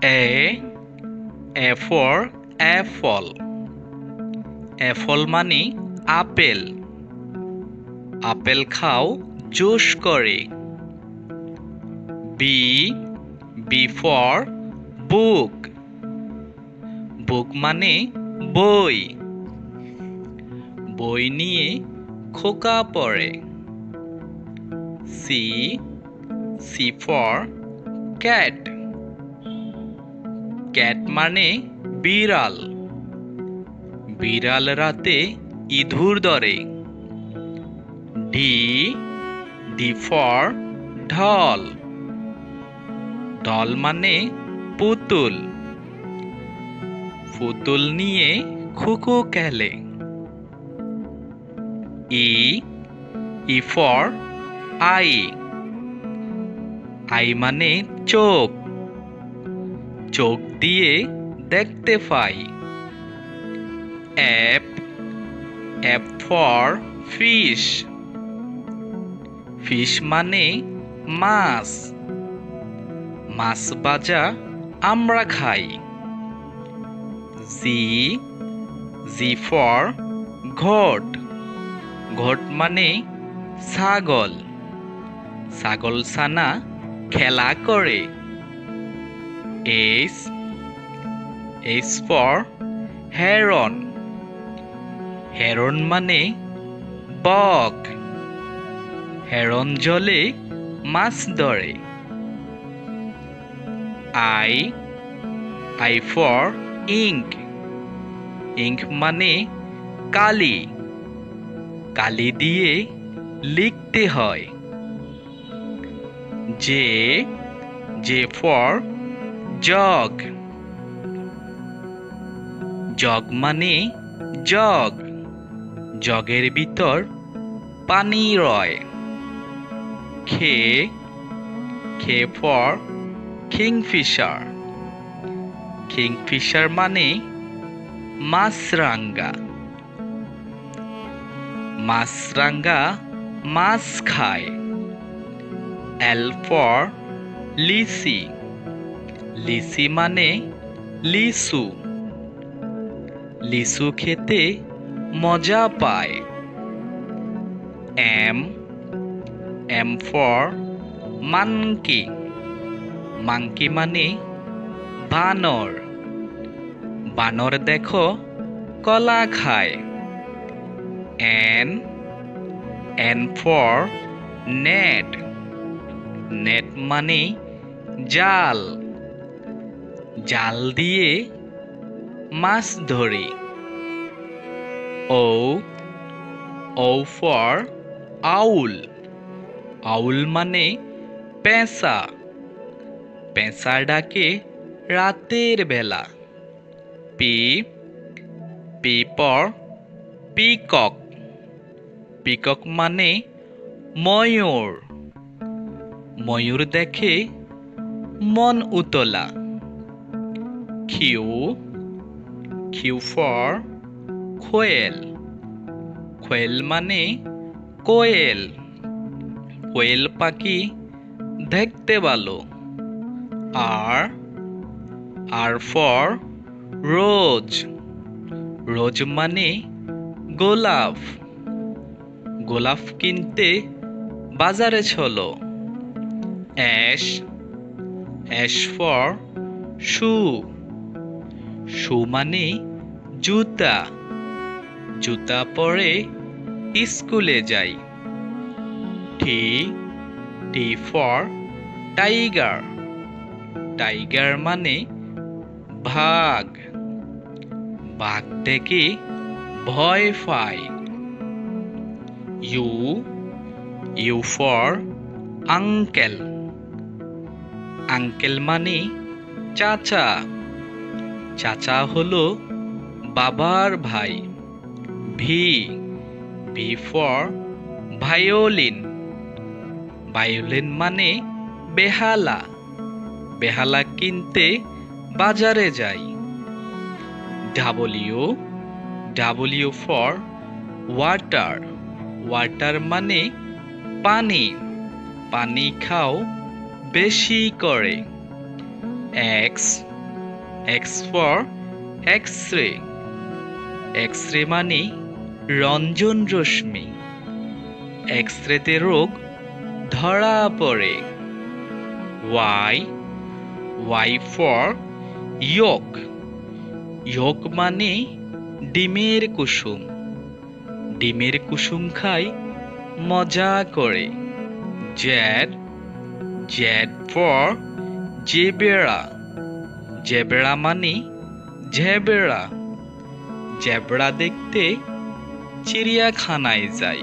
A. A for apple. Apple মানে apple. Apple খাও juice করে। B. B for book. বুক মানে বই। বই নিয়ে খোকা পড়ে। C. C for cat. Cat মানে বিড়াল। বিড়াল রাতে ইঁদুর ধরে। D. D for ঢল। ঢল মানে পুতুল। পুতুল নিয়ে খুকু খেলে। E. E for eye. I মানে চোখ। চোখ দিয়ে দেখতে পাই। F. F for fish. Fish মানে মাছ। মাছ ভাজা আমরা খাই। G. G for ঘট। ঘট মানে ছাগল। ছাগল ছানা খেলা করে। H. H for heron. Heron মানে বক। হেরন জলে মাছ ধরে। I. I for ink. Ink মানে কালি। কালি দিয়ে লিখতে হয়। J. J for jug. Jug মানে জগ। জগের ভিতর পানি রয়। K. K for kingfisher. Kingfisher মানে মাছরাঙা। মাছরাঙা মাছ খায়। L for লিচি। লিচি মানে লিচু। লিচু খেতে মজা পায়। M. M for monkey. Monkey মানে বানর। বানর দেখো কলা খায়। N. N for net. Net মানে জাল। জাল দিয়ে মাছ ধরি। O. O for owl. আউল মানে পেঁচা। পেঁচা ডাকে রাতের বেলা। P. P for peacock. Peacock মানে ময়ূর। ময়ূর দেখে মন উতলা। Q. Q for কোয়েল। কোয়েল মানে কোয়েল। কোয়েল পাখি দেখতে ভালো। R. R for রোজ। রোজ মানে গোলাপ। গোলাপ কিনতে বাজারে চলো। S. S for shoe. শু মানে জুতা। জুতা পরে স্কুলে যাই। T. T for tiger. Tiger মানে বাঘ। বাঘ দেখে ভয় পায়। U. U for uncle. Uncle মানে চাচা। চাচা হলো বাবার ভাই। V. V for violin. Violin মানে বেহালা। বেহালা কিনতে বাজারে যাই। W. W for water. Water মানে পানি। পানি খাও বেশি করে। X. X for X-ray. X-ray মানে রঞ্জন রশ্মি। এক্সরেতে রোগ ধরা পড়ে। Y. Y for yolk. Yolk মানে ডিমের কুসুম। ডিমের কুসুম খায় মজা করে। Z. Z for zebra. Zebra মানে ঝেবরা। জেব্রা দেখতে চিড়িয়াখানায় যায়।